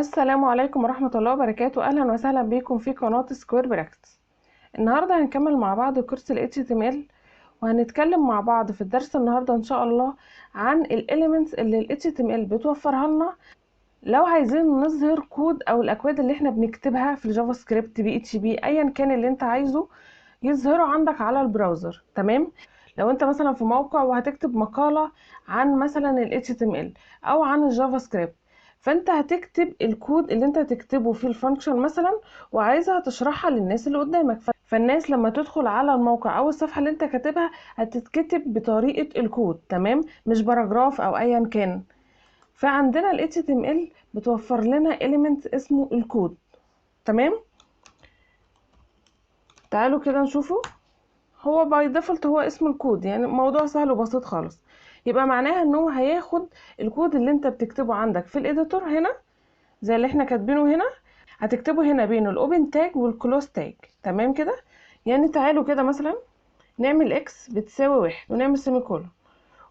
السلام عليكم ورحمة الله وبركاته. أهلا وسهلا بكم في قناة سكوير براكتس. النهاردة هنكمل مع بعض كورس ال HTML، وهنتكلم مع بعض في الدرس النهاردة إن شاء الله عن ال Elements اللي ال HTML بتوفرها لنا لو عايزين نظهر كود أو الأكواد اللي احنا بنكتبها في الجافا سكريبت PHP أيا كان اللي انت عايزه يظهره عندك على البراوزر. تمام؟ لو انت مثلا في موقع وهتكتب مقالة عن مثلا ال HTML أو عن الجافا سكريبت، فانت هتكتب الكود اللي انت هتكتبه في الفانكشن مثلا وعايزها تشرحها للناس اللي قدامك، فالناس لما تدخل على الموقع او الصفحة اللي انت كاتبها هتتكتب بطريقة الكود. تمام؟ مش باراجراف او ايا كان. فعندنا ال HTML بتوفر لنا element اسمه الكود. تمام؟ تعالوا كده نشوفه. هو باي ديفولت هو اسمه الكود، يعني موضوع سهل وبسيط خالص. يبقى معناها ان هو هياخد الكود اللي انت بتكتبه عندك في الاديتور هنا زي اللي احنا كاتبينه هنا، هتكتبه هنا بين الاوبن تاج والكلوز تاج. تمام كده؟ يعني تعالوا كده مثلا نعمل اكس بتساوي 1 ونعمل سيمي كولون،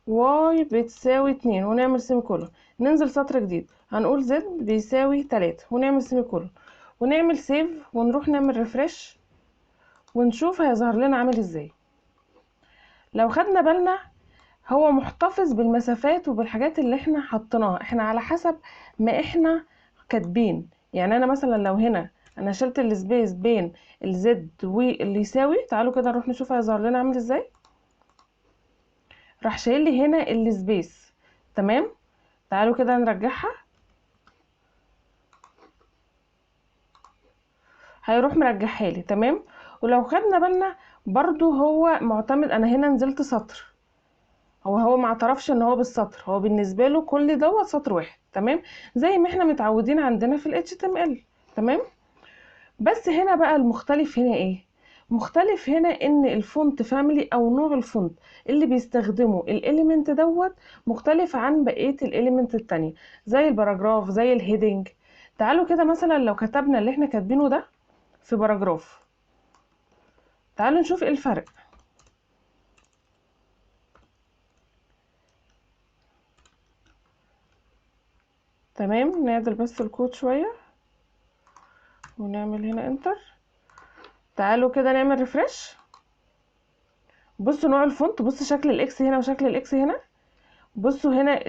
واي بتساوي 2 ونعمل سيمي كولون، ننزل سطر جديد هنقول زد بيساوي 3 ونعمل سيمي كولون، ونعمل سيف ونروح نعمل ريفرش ونشوف هيظهر لنا عامل ازاي. لو خدنا بالنا هو محتفظ بالمسافات وبالحاجات اللي احنا حطيناها، احنا على حسب ما احنا كاتبين. يعني انا مثلا لو هنا انا شلت السبيس بين الزد واللي يساوي، تعالوا كده نروح نشوف هيظهر لنا عامل ازاي. راح شايل لي هنا السبيس. تمام؟ تعالوا كده نرجعها، هيروح مرجعها لي. تمام؟ ولو خدنا بالنا برضو هو معتمد، انا هنا نزلت سطر، هو ما اعترفش ان هو بالسطر، هو بالنسبه له كل دوت سطر واحد. تمام؟ زي ما احنا متعودين عندنا في ال HTML. تمام؟ بس هنا بقى المختلف هنا ايه؟ مختلف هنا ان الفونت فاميلي او نوع الفونت اللي بيستخدمه الاليمنت دوت مختلف عن بقيه الاليمنت التانية، زي الباراجراف زي الهيدنج. تعالوا كده مثلا لو كتبنا اللي احنا كاتبينه ده في باراجراف، تعالوا نشوف ايه الفرق. تمام؟ نعدل بس الكود شويه ونعمل هنا انتر. تعالوا كده نعمل ريفرش. بصوا نوع الفونت، بصوا شكل الاكس هنا وشكل الاكس هنا، بصوا هنا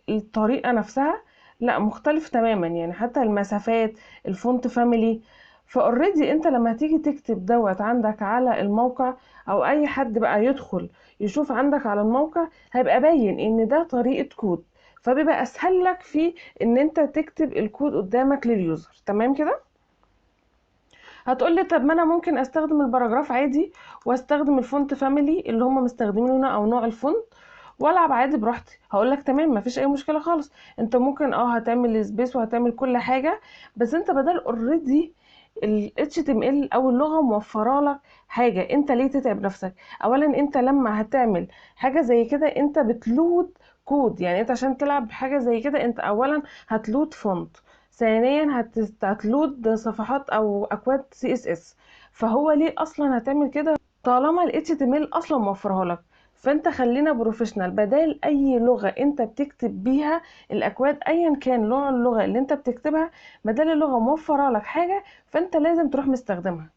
الطريقة نفسها لا مختلف تماما، يعني حتى المسافات الفونت فاميلي. فاوريدي انت لما تيجي تكتب دوت عندك على الموقع او اي حد بقى يدخل يشوف عندك على الموقع هيبقى باين ان ده طريقة كود، فبيبقى اسهل لك في ان انت تكتب الكود قدامك لليوزر. تمام كده؟ هتقولي طب ما انا ممكن استخدم الباراجراف عادي واستخدم الفونت فاميلي اللي هم مستخدمينه هنا او نوع الفونت والعب عادي براحتي. هقولك تمام، مفيش اي مشكله خالص. انت ممكن هتعمل سبيس وهتعمل كل حاجه، بس انت بدل اوريدي ال HTML او اللغه موفره لك حاجه، انت ليه تتعب نفسك؟ اولا انت لما هتعمل حاجه زي كده انت بتلود كود، يعني انت عشان تلعب بحاجه زي كده انت اولا هتلود فونت، ثانيا هتلود صفحات او اكواد CSS. فهو ليه اصلا هتعمل كده طالما ال HTML اصلا موفرها لك؟ فانت خلينا بروفيشنال، بدل اي لغة انت بتكتب بيها الاكواد ايا كان نوع اللغة اللي انت بتكتبها، بدل اللغة موفرة لك حاجة فانت لازم تروح مستخدمها.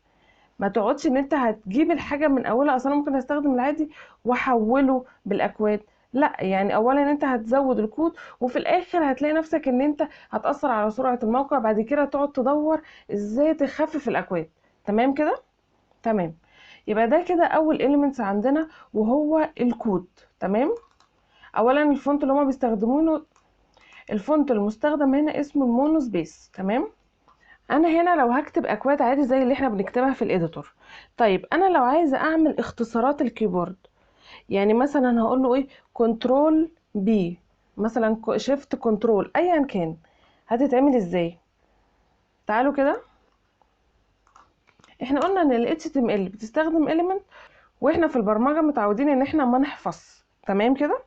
ما تقعدش ان انت هتجيب الحاجة من اولها، اصلا ممكن استخدم العادي واحوله بالاكواد. لا، يعني اولا انت هتزود الكود وفي الاخر هتلاقي نفسك ان انت هتأثر على سرعة الموقع، بعد كده تقعد تدور ازاي تخفف الاكواد. تمام كده؟ تمام. يبقى ده كده اول elements عندنا وهو الكود. تمام؟ اولا الفونت اللي هما بيستخدمونه، الفونت المستخدم هنا اسمه المونو سبيس. تمام؟ انا هنا لو هكتب اكواد عادي زي اللي احنا بنكتبها في الاديتور، طيب انا لو عايزه اعمل اختصارات الكيبورد، يعني مثلا هقول له ايه، كنترول بي مثلا، شيفت كنترول ايا كان، هتتعمل ازاي؟ تعالوا كده، احنا قلنا ان ال HTML بتستخدم element واحنا في البرمجه متعودين ان احنا ما نحفظ. تمام كده؟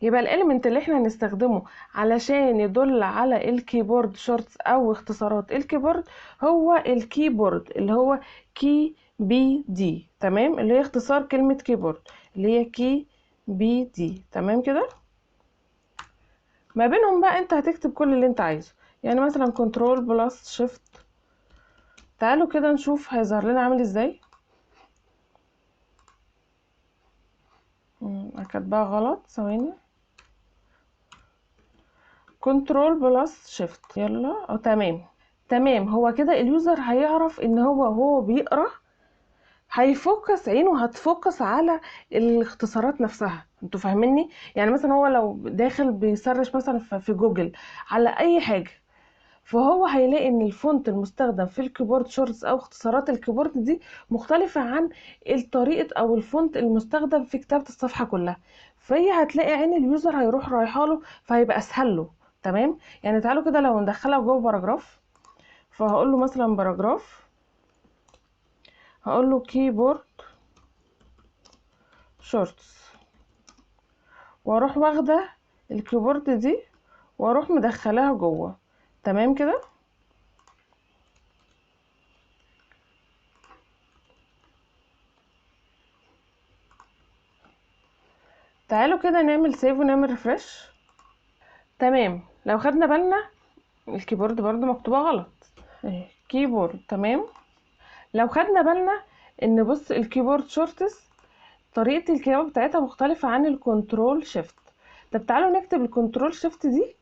يبقى الاليمنت اللي احنا هنستخدمه علشان يدل على الكيبورد شورتس او اختصارات الكيبورد هو الكيبورد اللي هو كي بي دي. تمام؟ اللي هي اختصار كلمة كيبورد اللي هي كي بي دي. تمام كده؟ ما بينهم بقى انت هتكتب كل اللي انت عايزه، يعني مثلا كنترول بلس شيفت. تعالوا كده نشوف هيظهر لنا عامل ازاي. كاتباها غلط، ثواني. كنترول بلس شيفت، يلا. تمام تمام. هو كده اليوزر هيعرف ان هو بيقرا هيفوكس، عينه هتفوكس على الاختصارات نفسها. انتوا فاهميني؟ يعني مثلا هو لو داخل بيسرش مثلا في جوجل على اي حاجه، فهو هيلاقي ان الفونت المستخدم في الكيبورد شورتس او اختصارات الكيبورد دي مختلفة عن الطريقة او الفونت المستخدم في كتابة الصفحة كلها. فهي هتلاقي عين اليوزر هيروح رايحه له، فهيبقى اسهل له. تمام. يعني تعالوا كده لو ندخلها جوه باراجراف، فهقول له مثلا باراجراف، هقول له كيبورد شورتس، واروح واخده الكيبورد دي واروح مدخلاها جوه. تمام كده. تعالوا كده نعمل سيف ونعمل ريفرش. تمام. لو خدنا بالنا الكيبورد برضو مكتوبة غلط. كيبورد. تمام. لو خدنا بالنا ان بص الكيبورد شورتس طريقة الكتابة بتاعتها مختلفة عن الكنترول شيفت. طب تعالوا نكتب الكنترول شيفت دي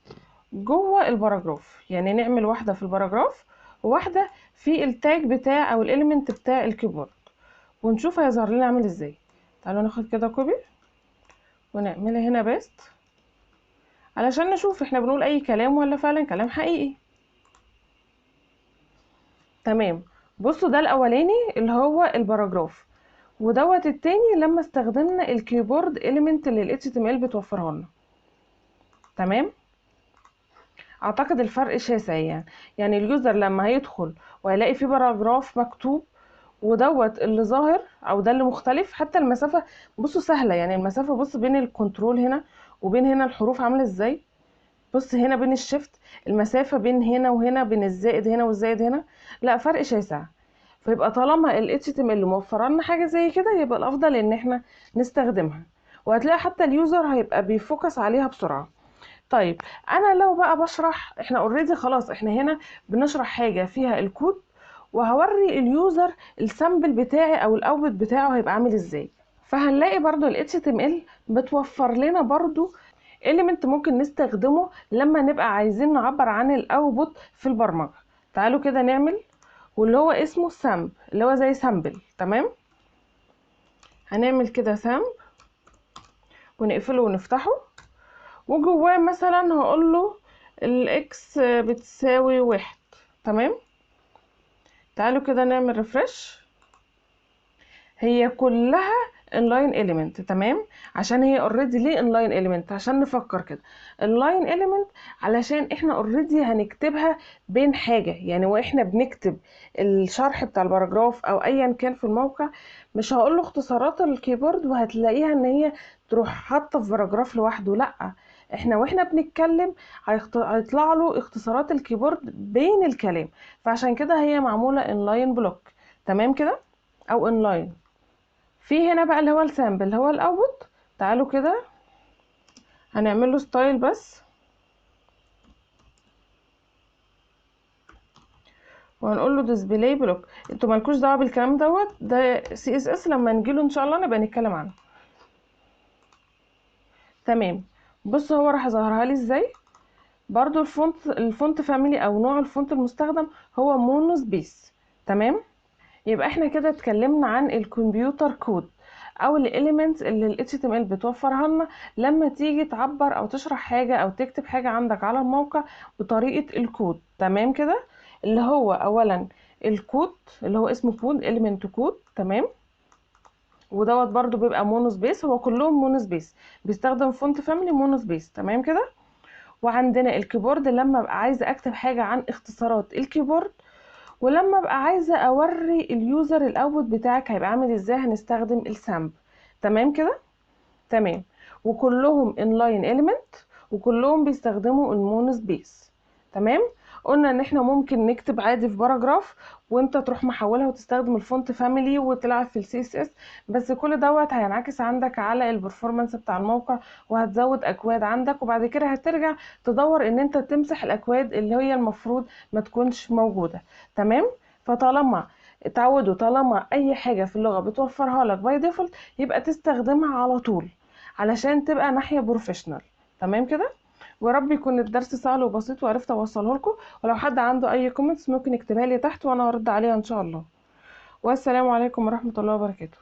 جوه الباراجراف، يعني نعمل واحدة في الباراجراف وواحدة في التاج بتاع او الاليمنت بتاع الكيبورد، ونشوف هيظهر لنا عامل ازاي. تعالوا ناخد كده كوبي ونعملها هنا بيست علشان نشوف احنا بنقول اي كلام ولا فعلا كلام حقيقي. تمام. بصوا ده الاولاني اللي هو الباراجراف، ودوت التاني لما استخدمنا الكيبورد اليمنت اللي ال HTML بتوفرها لنا. تمام. اعتقد الفرق شاسع يعني اليوزر لما هيدخل وهيلاقي فيه باراجراف مكتوب ودوت اللي ظاهر او ده اللي مختلف. حتى المسافة بصوا سهلة، يعني المسافة بص بين الكنترول هنا وبين هنا الحروف عاملة ازاي. بص هنا بين الشيفت المسافة بين هنا وهنا، بين الزائد هنا والزائد هنا، لا فرق شاسع. فيبقى طالما ال HTML موفر لنا حاجة زي كده يبقى الافضل ان احنا نستخدمها، وهتلاقي حتى اليوزر هيبقى بيفوكس عليها بسرعة. طيب انا لو بقى بشرح، احنا اوريدي خلاص احنا هنا بنشرح حاجة فيها الكود، وهوري اليوزر السامبل بتاعي او الاوتبوت بتاعه هيبقى عامل ازاي. فهنلاقي برضو ال HTML بتوفر لنا برضو element ممكن نستخدمه لما نبقى عايزين نعبر عن الاوتبوت في البرمجة. تعالوا كده نعمل، واللي هو اسمه سامب، اللي هو زي سامبل. تمام. هنعمل كده سامب ونقفله ونفتحه، وجواه مثلا هقول له الاكس بتساوي 1. تمام. تعالوا كده نعمل ريفرش. هي كلها inline element. تمام. عشان هي already ليه inline element؟ عشان نفكر كده. inline element علشان احنا already هنكتبها بين حاجة، يعني واحنا بنكتب الشرح بتاع الباراجراف او ايا كان في الموقع، مش هقول له اختصارات الكيبورد وهتلاقيها ان هي تروح حاطه في باراجراف لوحده. لا، احنا واحنا بنتكلم هيطلع له اختصارات الكيبورد بين الكلام، فعشان كده هي معمولة inline block. تمام كده، او inline. في هنا بقى اللي هو السامبل اللي هو الاوتبوت. تعالوا كده هنعمل له ستايل بس، وهنقول له ديسبلاي بلوك. انتوا مالكوش دعوه بالكلام دوت، ده CSS لما نجيله ان شاء الله نبقى نتكلم عنه. تمام. بص هو راح ظهرها لي ازاي. برضو الفونت فاميلي او نوع الفونت المستخدم هو مونو سبيس. تمام. يبقى احنا كده اتكلمنا عن الكمبيوتر كود او الاليمنتس اللي ال HTML بتوفرها لنا لما تيجي تعبر او تشرح حاجة او تكتب حاجة عندك على الموقع بطريقة الكود. تمام كده. اللي هو اولا الكود اللي هو اسمه كود element كود. تمام. ودوت برضو بيبقى مونو سبيس، هو كلهم مونو سبيس، بيستخدم فونت فاميلي مونو سبيس. تمام كده. وعندنا الكيبورد لما ابقى عايزة اكتب حاجة عن اختصارات الكيبورد، ولما ابقى عايزه اوري اليوزر الاوتبوت بتاعك هيبقى عامل ازاي هنستخدم السامب. تمام كده. تمام. وكلهم انلاين اليمنت وكلهم بيستخدموا المونو سبيس. تمام. قلنا ان احنا ممكن نكتب عادي في باراجراف وانت تروح محولها وتستخدم الفونت فاميلي وتلعب في السي اس اس، بس كل دوت هينعكس عندك على البرفورمانس بتاع الموقع وهتزود اكواد عندك، وبعد كده هترجع تدور ان انت تمسح الاكواد اللي هي المفروض ما تكونش موجودة. تمام. فطالما اتعودوا، طالما اي حاجة في اللغة بتوفرها لك باي ديفولت يبقى تستخدمها على طول علشان تبقى ناحية بروفيشنال. تمام كده. ورب يكون الدرس سهل وبسيط وعرفت اوصله لكم، ولو حد عنده اي كومنتس ممكن يكتبها لي تحت وانا هرد عليها ان شاء الله. والسلام عليكم ورحمة الله وبركاته.